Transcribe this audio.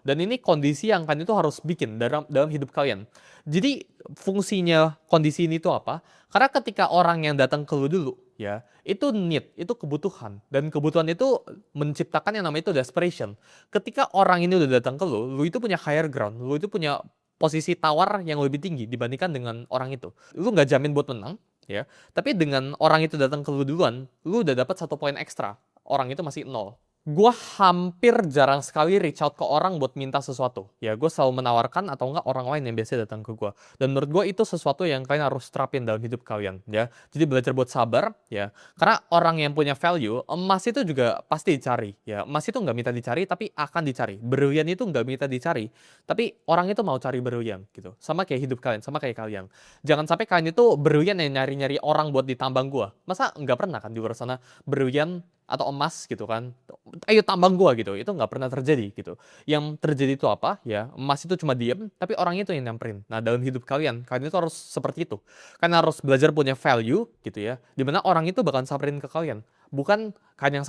Dan ini kondisi yang kalian itu harus bikin dalam hidup kalian. Jadi fungsinya kondisi ini tuh apa? Karena ketika orang yang datang ke lu dulu, ya, itu need, itu kebutuhan. Dan kebutuhan itu menciptakan yang namanya itu desperation. Ketika orang ini udah datang ke lu itu punya higher ground, lu itu punya posisi tawar yang lebih tinggi dibandingkan dengan orang itu. Lu nggak jamin buat menang, ya. Tapi dengan orang itu datang ke lu duluan, lu udah dapat 1 poin ekstra. Orang itu masih 0. Gue hampir jarang sekali reach out ke orang buat minta sesuatu. Ya, gue selalu menawarkan atau enggak orang lain yang biasanya datang ke gue. Dan menurut gue itu sesuatu yang kalian harus terapin dalam hidup kalian, ya. Jadi belajar buat sabar, ya. Karena orang yang punya value, emas itu juga pasti dicari, ya. Emas itu nggak minta dicari, tapi akan dicari. Berlian itu nggak minta dicari, tapi orang itu mau cari berlian, gitu. Sama kayak hidup kalian, sama kayak kalian. Jangan sampai kalian itu berlian yang nyari-nyari orang buat ditambang gue. Masa nggak pernah kan di luar sana berlian atau emas gitu kan, ayo tambang gua gitu, itu nggak pernah terjadi gitu. Yang terjadi itu apa ya, emas itu cuma diem tapi orang itu yang nyamperin. Nah dalam hidup kalian itu harus seperti itu, kan harus belajar punya value gitu ya, dimana orang itu bakal samperin ke kalian, bukan kalian yang